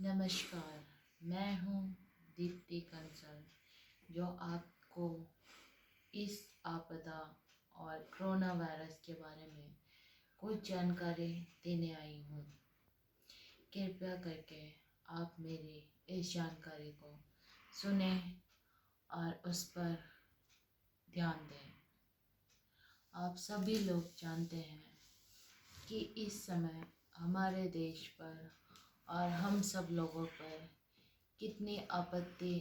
नमस्कार। मैं हूँ दीप्ति कंसल, जो आपको इस आपदा और कोरोना वायरस के बारे में कुछ जानकारी देने आई हूँ। कृपया करके आप मेरी इस जानकारी को सुने और उस पर ध्यान दें। आप सभी लोग जानते हैं कि इस समय हमारे देश पर और हम सब लोगों पर कितनी आपत्ति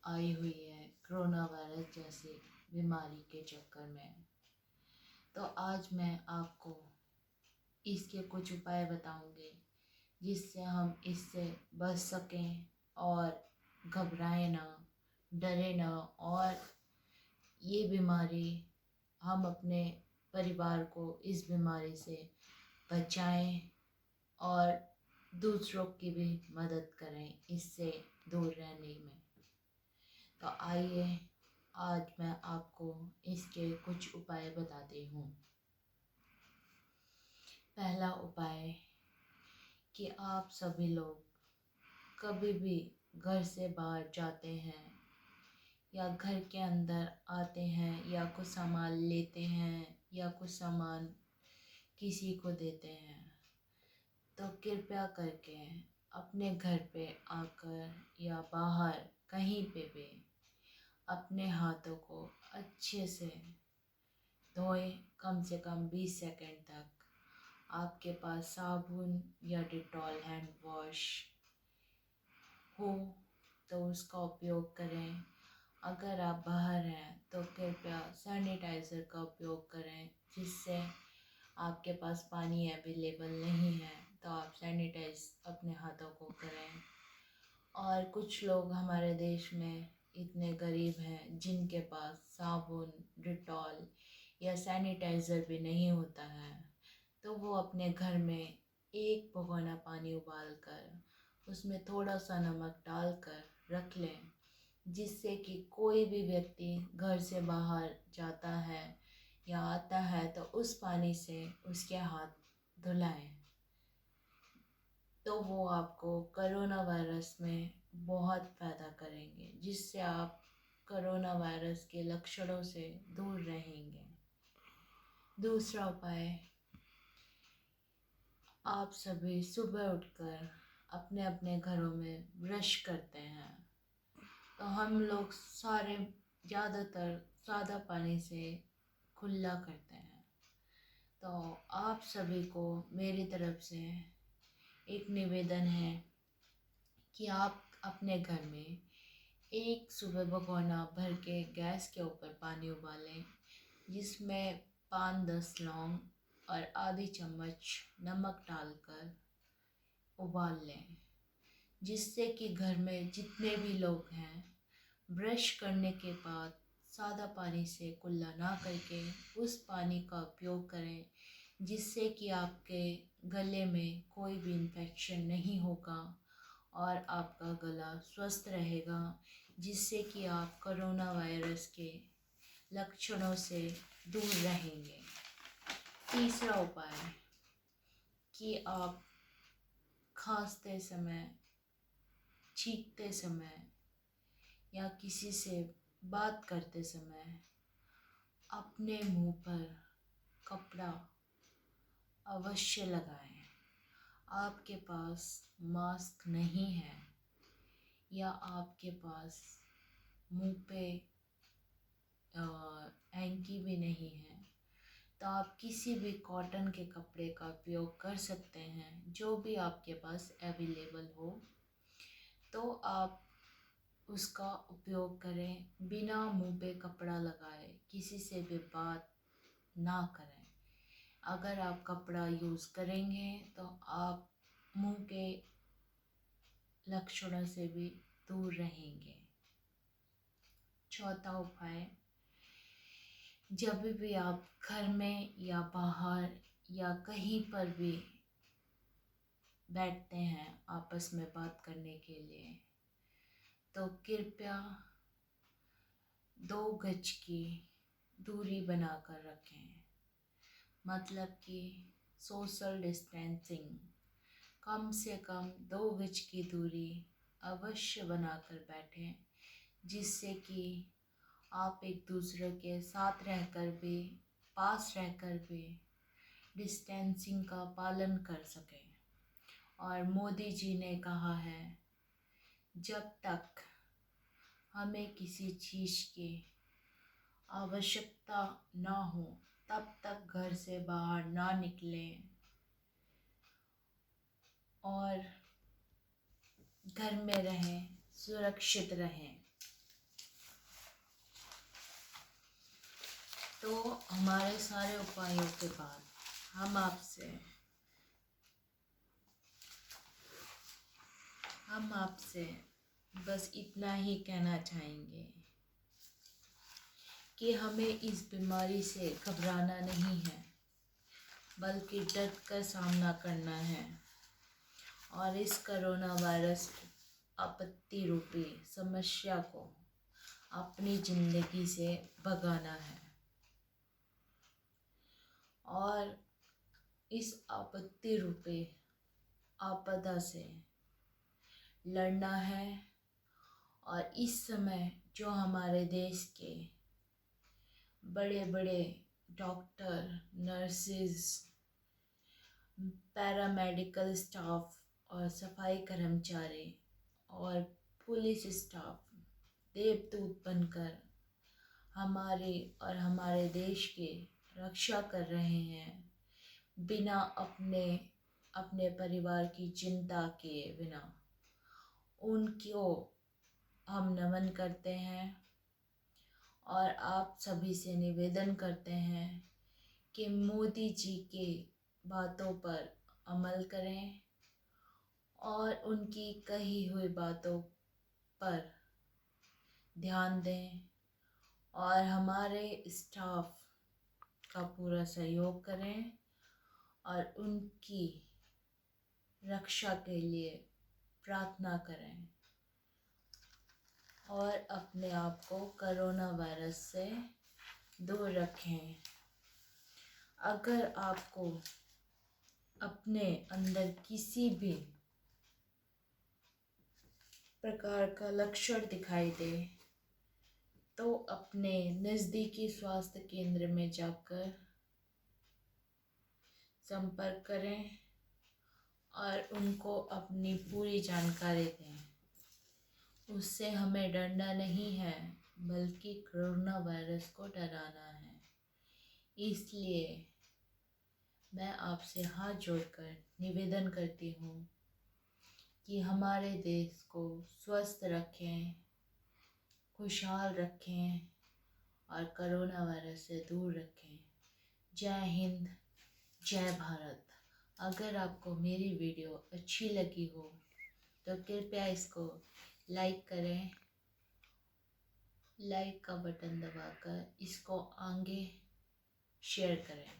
आई हुई है कोरोना वायरस जैसी बीमारी के चक्कर में। तो आज मैं आपको इसके कुछ उपाय बताऊंगी जिससे हम इससे बच सकें और घबराएं ना, डरे ना, और ये बीमारी हम अपने परिवार को इस बीमारी से बचाएं और दूसरों की भी मदद करें इससे दूर रहने में। तो आइए आज मैं आपको इसके कुछ उपाय बताती हूँ। पहला उपाय कि आप सभी लोग कभी भी घर से बाहर जाते हैं या घर के अंदर आते हैं या कुछ सामान लेते हैं या कुछ सामान किसी को देते हैं, तो कृपया करके अपने घर पे आकर या बाहर कहीं पे भी अपने हाथों को अच्छे से धोएं। कम से कम 20 सेकंड तक आपके पास साबुन या डिटॉल हैंड वॉश हो तो उसका उपयोग करें। अगर आप बाहर हैं तो कृपया सैनिटाइज़र का उपयोग करें। जिससे आपके पास पानी अवेलेबल नहीं है तो आप सैनिटाइज अपने हाथों को करें। और कुछ लोग हमारे देश में इतने गरीब हैं जिनके पास साबुन, डिटॉल या सैनिटाइज़र भी नहीं होता है, तो वो अपने घर में एक भगोना पानी उबाल कर उसमें थोड़ा सा नमक डालकर रख लें, जिससे कि कोई भी व्यक्ति घर से बाहर जाता है या आता है तो उस पानी से उसके हाथ धुलाएं। तो वो आपको कोरोना वायरस में बहुत फ़ायदा करेंगे, जिससे आप कोरोना वायरस के लक्षणों से दूर रहेंगे। दूसरा उपाय, आप सभी सुबह उठकर अपने अपने घरों में ब्रश करते हैं, तो हम लोग सारे ज़्यादातर सादा पानी से कुल्ला करते हैं। तो आप सभी को मेरी तरफ से एक निवेदन है कि आप अपने घर में एक सुबह भगोना भर के गैस के ऊपर पानी उबालें, जिसमें 5-10 लौंग और आधी चम्मच नमक डालकर उबाल लें, जिससे कि घर में जितने भी लोग हैं ब्रश करने के बाद सादा पानी से कुल्ला ना करके उस पानी का उपयोग करें, जिससे कि आपके गले में कोई भी इन्फेक्शन नहीं होगा और आपका गला स्वस्थ रहेगा, जिससे कि आप कोरोना वायरस के लक्षणों से दूर रहेंगे। तीसरा उपाय कि आप खांसते समय, छींकते समय या किसी से बात करते समय अपने मुंह पर कपड़ा अवश्य लगाएं। आपके पास मास्क नहीं है या आपके पास मुंह पे हैंकी भी नहीं है, तो आप किसी भी कॉटन के कपड़े का उपयोग कर सकते हैं, जो भी आपके पास अवेलेबल हो तो आप उसका उपयोग करें। बिना मुंह पे कपड़ा लगाए किसी से भी बात ना करें। अगर आप कपड़ा यूज़ करेंगे तो आप मुंह के लक्षणों से भी दूर रहेंगे। चौथा उपाय, जब भी आप घर में या बाहर या कहीं पर भी बैठते हैं आपस में बात करने के लिए, तो कृपया 2 गज की दूरी बनाकर रखें। मतलब कि सोशल डिस्टेंसिंग कम से कम 2 गज की दूरी अवश्य बनाकर बैठें, जिससे कि आप एक दूसरे के साथ रहकर भी, पास रहकर भी डिस्टेंसिंग का पालन कर सकें। और मोदी जी ने कहा है, जब तक हमें किसी चीज़ की आवश्यकता ना हो तब तक घर से बाहर ना निकलें और घर में रहें, सुरक्षित रहें। तो हमारे सारे उपायों के बाद हम आपसे बस इतना ही कहना चाहेंगे कि हमें इस बीमारी से घबराना नहीं है, बल्कि डट कर सामना करना है और इस कोरोना वायरस आपत्ति रूपी समस्या को अपनी ज़िंदगी से भगाना है और इस आपत्ति रूपी आपदा से लड़ना है। और इस समय जो हमारे देश के बड़े बड़े डॉक्टर, नर्सेस, पैरामेडिकल स्टाफ और सफाई कर्मचारी और पुलिस स्टाफ देवदूत बनकर हमारे और हमारे देश की रक्षा कर रहे हैं, बिना अपने परिवार की चिंता किए बिना, उनको हम नमन करते हैं और आप सभी से निवेदन करते हैं कि मोदी जी की बातों पर अमल करें और उनकी कही हुई बातों पर ध्यान दें और हमारे स्टाफ का पूरा सहयोग करें और उनकी रक्षा के लिए प्रार्थना करें और अपने आप को कोरोना वायरस से दूर रखें। अगर आपको अपने अंदर किसी भी प्रकार का लक्षण दिखाई दे तो अपने नज़दीकी स्वास्थ्य केंद्र में जाकर संपर्क करें और उनको अपनी पूरी जानकारी दें। उससे हमें डरना नहीं है, बल्कि कोरोना वायरस को डराना है। इसलिए मैं आपसे हाथ जोड़कर निवेदन करती हूँ कि हमारे देश को स्वस्थ रखें, खुशहाल रखें और कोरोना वायरस से दूर रखें। जय हिंद, जय भारत। अगर आपको मेरी वीडियो अच्छी लगी हो तो कृपया इसको लाइक करें, लाइक का बटन दबाकर इसको आगे शेयर करें।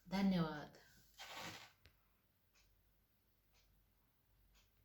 धन्यवाद।